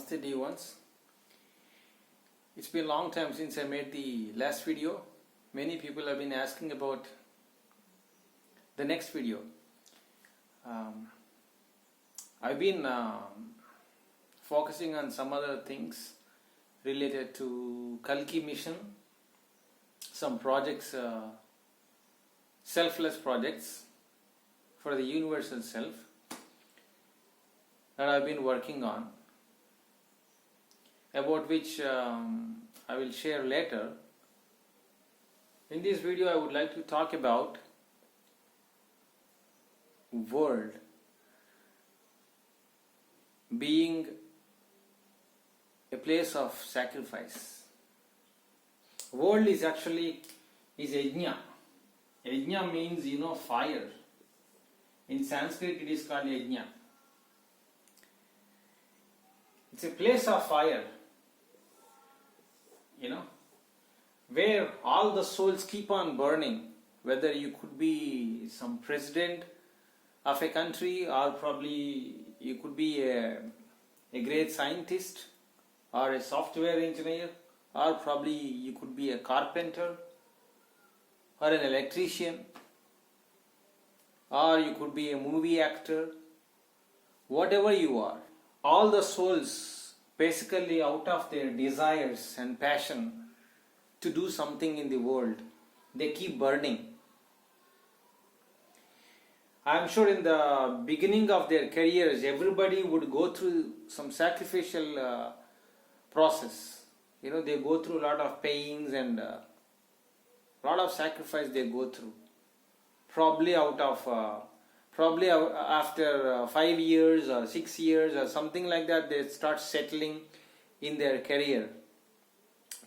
Namaste dear ones. It's been a long time since I made the last video. Many people have been asking about the next video. I've been focusing on some other things related to Kalki mission, some projects, selfless projects for the universal self that I've been working on, about which I will share later. In this video I would like to talk about world being a place of sacrifice. World is actually Yagna. Yagna means fire. In Sanskrit it is called Yagna. It's a place of fire, where all the souls keep on burning. Whether you could be some president of a country, or probably you could be a great scientist, or a software engineer, or probably you could be a carpenter, or an electrician, or you could be a movie actor. Whatever you are, all the souls, basically out of their desires and passion to do something in the world, they keep burning. I am sure in the beginning of their careers, everybody would go through some sacrificial process. They go through a lot of pains and a lot of sacrifice they go through. Probably after 5 years or 6 years or something like that, they start settling in their career.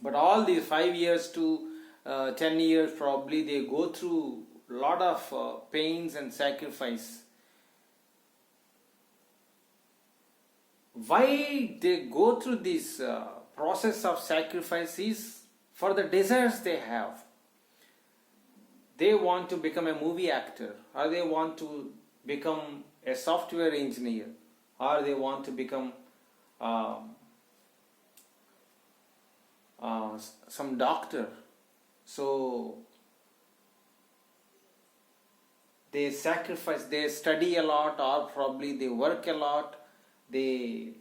But all these 5 years to 10 years, probably they go through a lot of pains and sacrifice. Why they go through this process of sacrifice is for the desires they have. They want to become a movie actor, or they want to become a software engineer, or they want to become some doctor. So they sacrifice, they study a lot, or probably they work a lot, they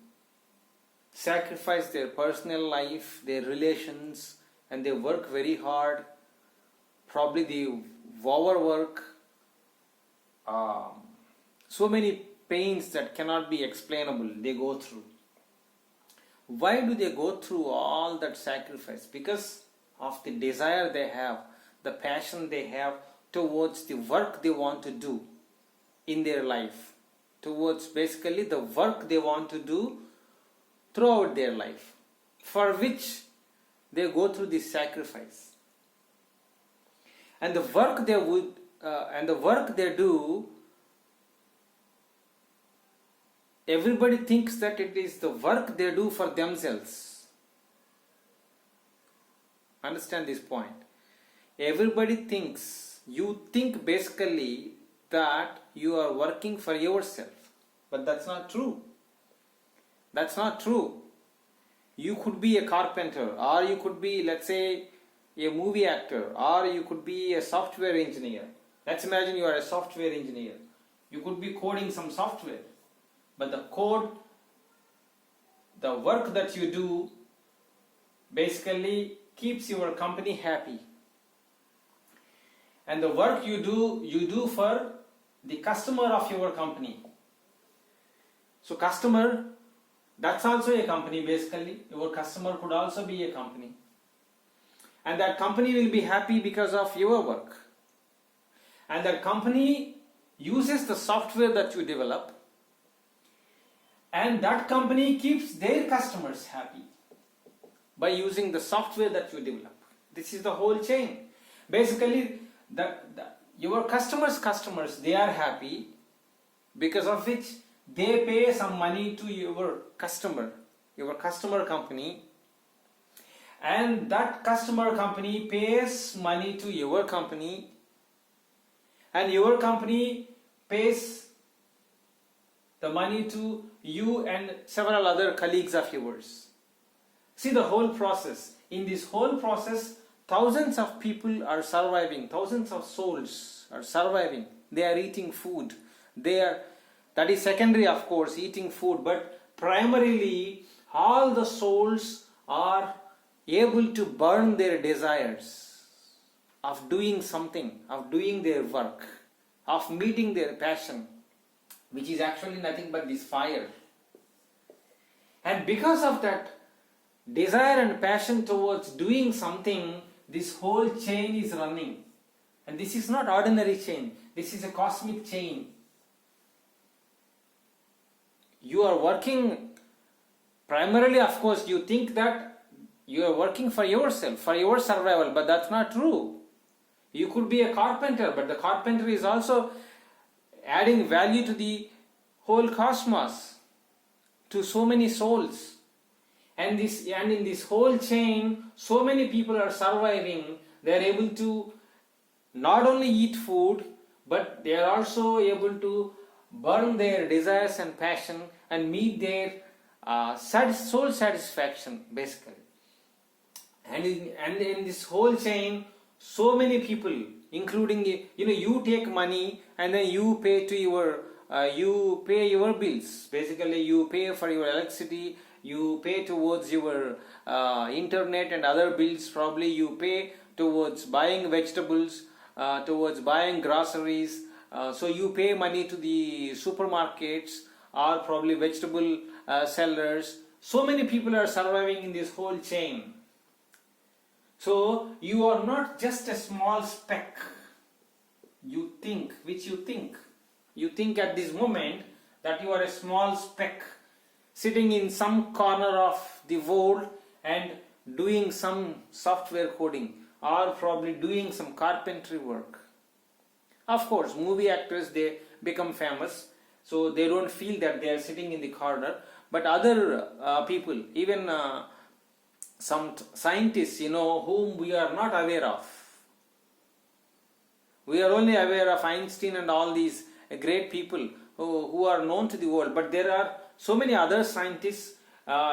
sacrifice their personal life, their relations, and they work very hard. Probably they overwork, so many pains that cannot be explainable they go through. Why do they go through all that sacrifice? Because of the desire they have, the passion they have towards the work they want to do in their life, towards basically the work they want to do throughout their life, for which they go through this sacrifice. And the work they do, everybody thinks that it is the work they do for themselves. Understand this point. Everybody thinks, you think basically that you are working for yourself. But that's not true. That's not true. You could be a carpenter, or you could be, let's say, a movie actor, or you could be a software engineer. Let's imagine you are a software engineer. You could be coding some software. But the code, the work that you do, basically keeps your company happy. And the work you do for the customer of your company. So customer, that's also a company basically. Your customer could also be a company. And that company will be happy because of your work. And that company uses the software that you develop. And that company keeps their customers happy by using the software that you develop. This is the whole chain. Basically, your customers, they are happy, because of which they pay some money to your customer company. And that customer company pays money to your company, and your company pays the money to you and several other colleagues of yours. See the whole process. In this whole process, thousands of people are surviving, thousands of souls are surviving. They are eating food. That is secondary, of course, eating food, but primarily all the souls are able to burn their desires of doing something, of doing their work, of meeting their passion, which is actually nothing but this fire. And because of that desire and passion towards doing something, this whole chain is running. And this is not ordinary chain, this is a cosmic chain. You are working primarily, of course, you think that you are working for yourself, for your survival, but that's not true. You could be a carpenter, but the carpenter is also adding value to the whole cosmos, to so many souls. And in this whole chain, so many people are surviving. They are able to not only eat food, but they are also able to burn their desires and passion and meet their soul satisfaction, basically. And in this whole chain, so many people, including you take money and then you pay to you pay your bills. Basically, you pay for your electricity, you pay towards your internet and other bills. Probably you pay towards buying vegetables, towards buying groceries. So you pay money to the supermarkets or probably vegetable sellers. So many people are surviving in this whole chain. So you are not just a small speck. You think at this moment that you are a small speck sitting in some corner of the world and doing some software coding or probably doing some carpentry work. Of course, movie actors, they become famous, so they don't feel that they are sitting in the corner. But other people, even some scientists, whom we are not aware of. We are only aware of Einstein and all these great people who are known to the world. But there are so many other scientists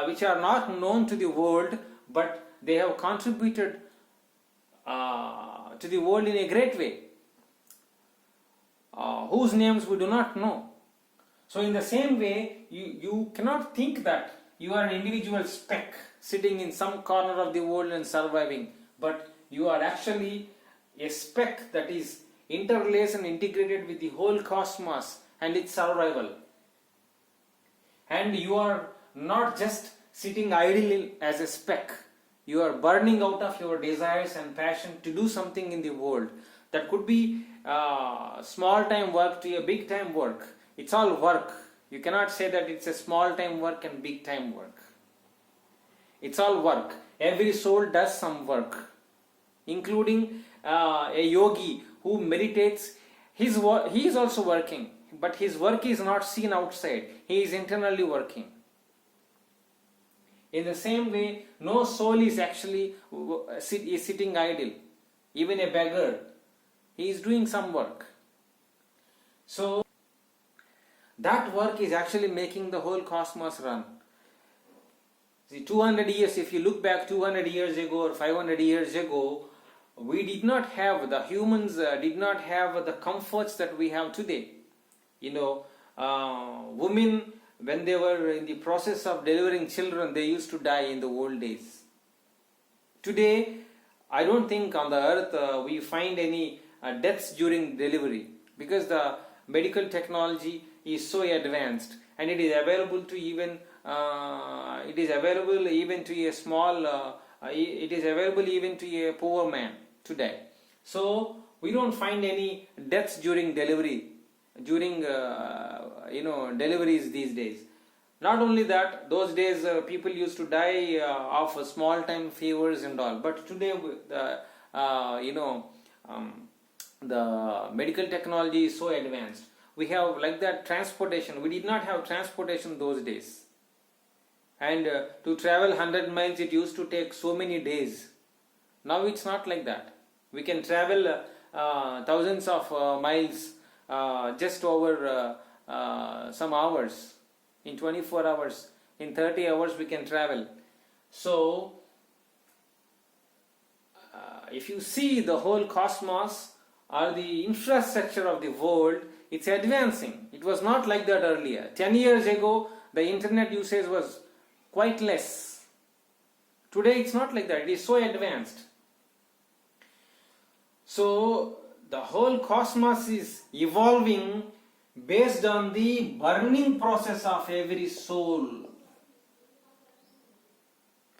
which are not known to the world, but they have contributed to the world in a great way, whose names we do not know. So in the same way, you cannot think that you are an individual speck sitting in some corner of the world and surviving, but you are actually a speck that is interlaced and integrated with the whole cosmos and its survival. And you are not just sitting idle as a speck. You are burning out of your desires and passion to do something in the world. That could be small time work to a big time work. It's all work. You cannot say that it's a small time work and big time work. It's all work. Every soul does some work, including a yogi who meditates. He is also working, but his work is not seen outside. He is internally working. In the same way, no soul is actually sitting idle. Even a beggar, he is doing some work. So that work is actually making the whole cosmos run. See, 200 years, if you look back 200 years ago or 500 years ago, the humans did not have the comforts that we have today. Women, when they were in the process of delivering children, they used to die in the old days. Today, I don't think on the earth we find any deaths during delivery, because the medical technology is so advanced and it is available to even to a poor man today. So we don't find any deaths during delivery, deliveries these days. Not only that, those days people used to die of small time fevers and all, but today the medical technology is so advanced. We have like that transportation. We did not have transportation those days. And to travel 100 miles, it used to take so many days. Now it's not like that. We can travel thousands of miles just over some hours. In 24 hours, in 30 hours we can travel. So if you see the whole cosmos or the infrastructure of the world, it's advancing. It was not like that earlier. 10 years ago, the internet usage was quite less. Today it's not like that. It is so advanced. So the whole cosmos is evolving based on the burning process of every soul.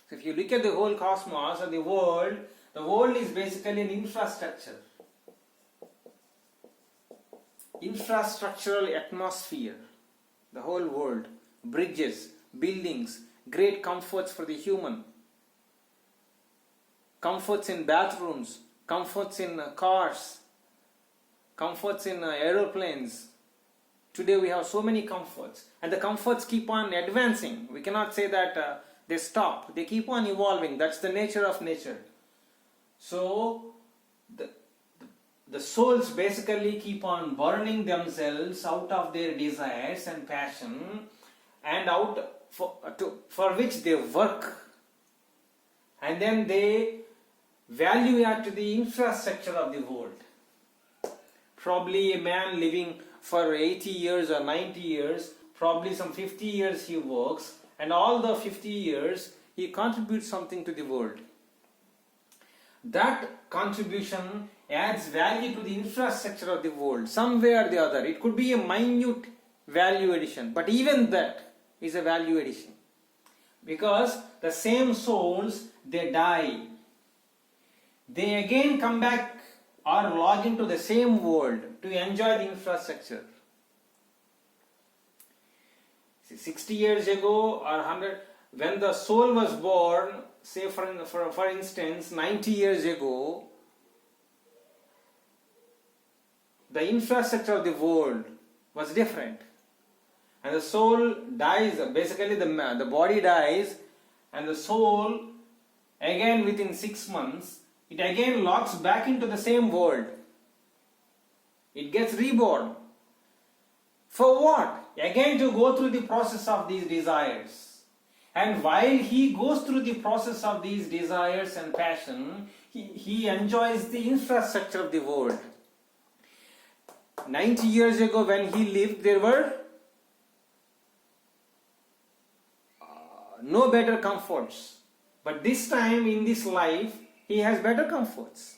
So if you look at the whole cosmos or the world is basically an infrastructure. Infrastructural atmosphere. The whole world. Bridges, buildings, great comforts for the human. Comforts in bathrooms, comforts in cars, comforts in aeroplanes. Today we have so many comforts, and the comforts keep on advancing. We cannot say that they stop. They keep on evolving. That's the nature of nature. So the souls basically keep on burning themselves out of their desires and passion, and out for which they work, and then they value add to the infrastructure of the world. Probably a man living for 80 years or 90 years, probably some 50 years he works, and all the 50 years he contributes something to the world. That contribution adds value to the infrastructure of the world, some way or the other. It could be a minute value addition, but even that is a value addition. Because the same souls, they die. They again come back or log into the same world to enjoy the infrastructure. 60 years ago or 100, when the soul was born, say for instance 90 years ago, the infrastructure of the world was different, and the soul dies. Basically the body dies, and the soul again within 6 months it again logs back into the same world. It gets reborn. For what? Again to go through the process of these desires. And while he goes through the process of these desires and passion, he enjoys the infrastructure of the world. 90 years ago when he lived, there were no better comforts. But this time in this life, he has better comforts.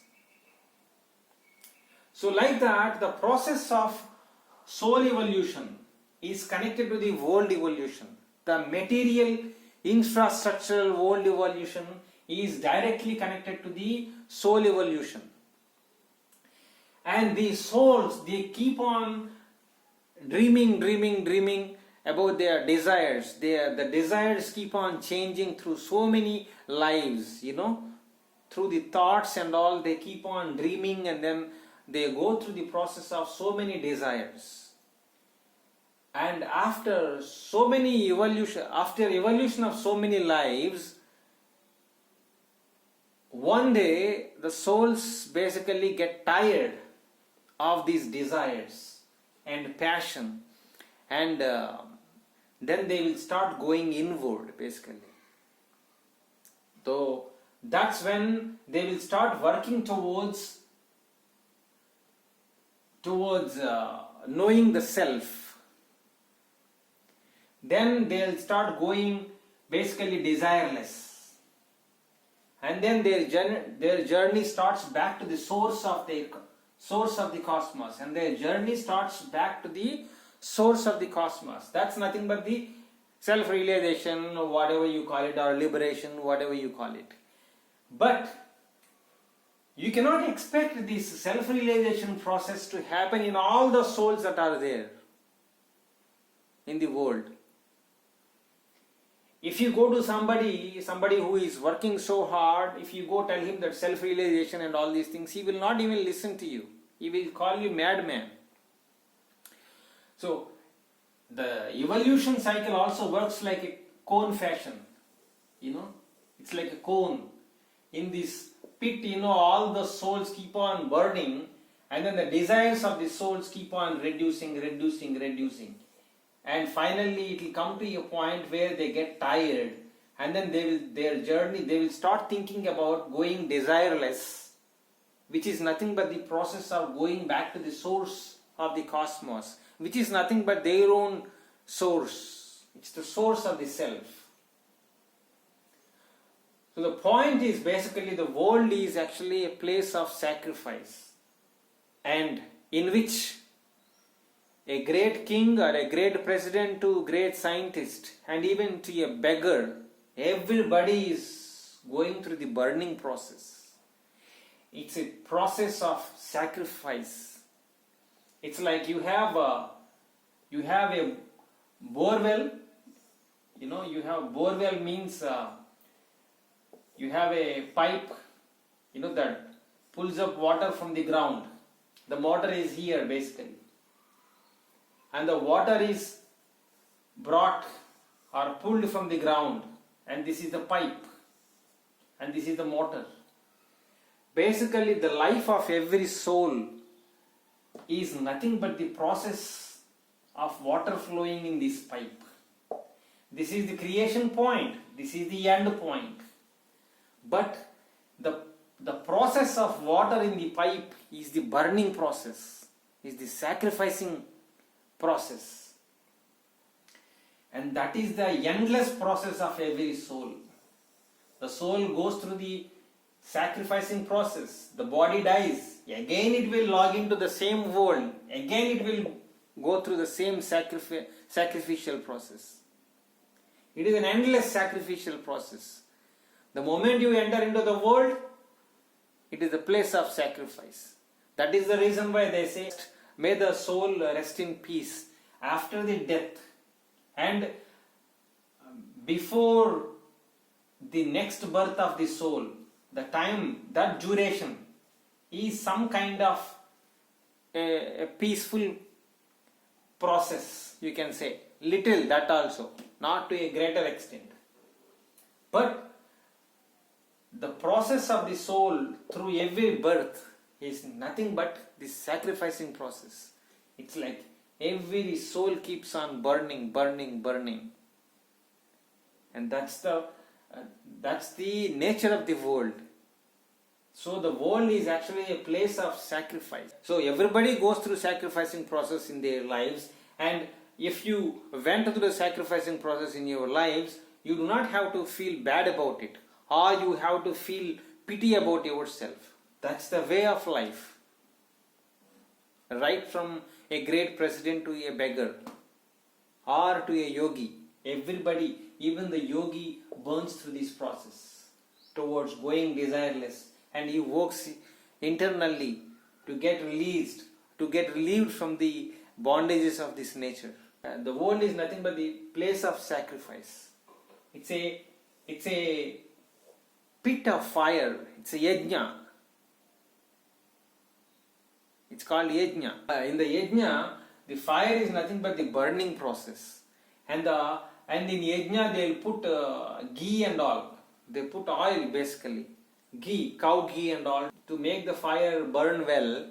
So like that, the process of soul evolution is connected to the world evolution. The material infrastructural world evolution is directly connected to the soul evolution. And the souls, they keep on dreaming about their desires. The desires keep on changing through so many lives, through the thoughts and all. They keep on dreaming, and then they go through the process of so many desires. And after evolution of so many lives, one day the souls basically get tired of these desires and passion, and then they will start going inward basically. So that's when they will start working towards knowing the self. Then they'll start going basically desireless, and then their journey starts back to the source of the cosmos, and their journey starts back to the source of the cosmos. That's nothing but the self-realization, or whatever you call it, or liberation, whatever you call it. But you cannot expect this self-realization process to happen in all the souls that are there in the world. If you go to somebody who is working so hard, if you go tell him that self-realization and all these things, he will not even listen to you. He will call you madman. So the evolution cycle also works like a cone fashion. It's like a cone. In this pit, all the souls keep on burning, And then the desires of the souls keep on reducing. And finally it will come to a point where they get tired, and then they will start thinking about going desireless, which is nothing but the process of going back to the source of the cosmos, which is nothing but their own source. It's the source of the self. So the point is basically the world is actually a place of sacrifice, and in which a great king or a great president to a great scientist and even to a beggar, everybody is going through the burning process. It's a process of sacrifice. It's like you have a borewell. You have borewell means you have a pipe, that pulls up water from the ground. The motor is here basically, and the water is brought or pulled from the ground, and this is the pipe, and this is the motor. Basically the life of every soul is nothing but the process of water flowing in this pipe. This is the creation point, this is the end point. But the process of water in the pipe is the burning process, is the sacrificing process. And that is the endless process of every soul. The soul goes through the sacrificing process. The body dies. Again it will log into the same world. Again it will go through the same sacrificial process. It is an endless sacrificial process. The moment you enter into the world, it is a place of sacrifice. That is the reason why they say, may the soul rest in peace after the death, and before the next birth of the soul. The time, that duration is some kind of a peaceful process, you can say. Little, that also, not to a greater extent. But the process of the soul through every birth is nothing but this sacrificing process. It's like every soul keeps on burning. And that's the nature of the world. So the world is actually a place of sacrifice. So everybody goes through sacrificing process in their lives, and if you went through the sacrificing process in your lives, you do not have to feel bad about it, or you have to feel pity about yourself. That's the way of life. Right from a great president to a beggar, or to a yogi, everybody, even the yogi, burns through this process towards going desireless, and he works internally to get released, to get relieved from the bondages of this nature. The world is nothing but the place of sacrifice. It's a pit of fire. It's a yagna. It's called yagna. In the yagna, the fire is nothing but the burning process. And in yagna they'll put ghee and all. They put oil basically. Ghee, cow ghee and all, to make the fire burn well.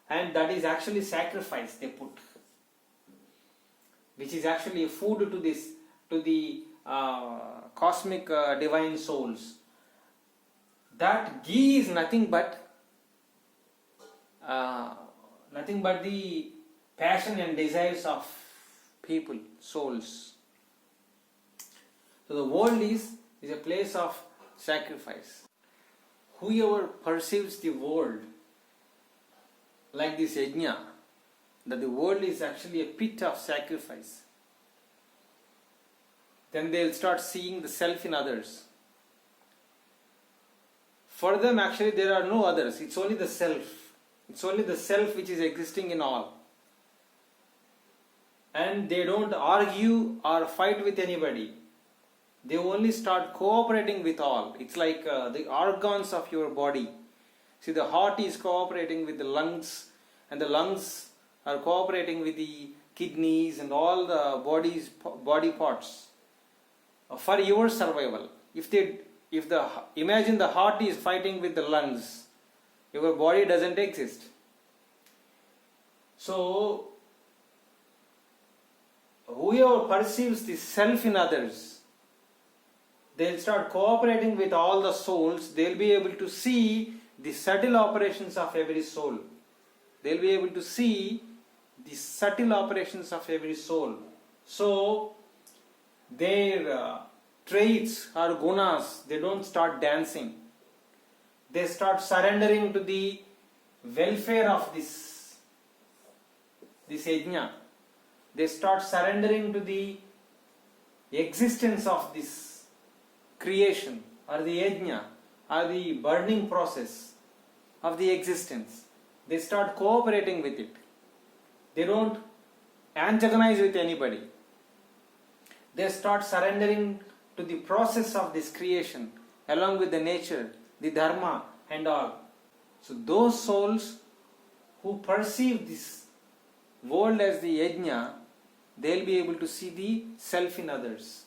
And that is actually sacrifice they put, which is actually food to the cosmic divine souls. That ghee is nothing but the passion and desires of people, souls. So the world is a place of sacrifice. Whoever perceives the world like this yajna, that the world is actually a pit of sacrifice, then they'll start seeing the self in others. For them actually there are no others, it's only the self. It's only the self which is existing in all. And they don't argue or fight with anybody. They only start cooperating with all. It's like the organs of your body. See, the heart is cooperating with the lungs, and the lungs are cooperating with the kidneys and all the body parts for your survival. Imagine the heart is fighting with the lungs, your body doesn't exist. So, whoever perceives the self in others, they'll start cooperating with all the souls. They'll be able to see the subtle operations of every soul. They'll be able to see the subtle operations of every soul. So, their traits or gunas, they don't start dancing. They start surrendering to the welfare of this yajna. They start surrendering to the existence of this creation or the yajna or the burning process of the existence. They start cooperating with it. They don't antagonize with anybody. They start surrendering to the process of this creation along with the nature, the dharma and all. So those souls who perceive this world as the yajna, they'll be able to see the self in others.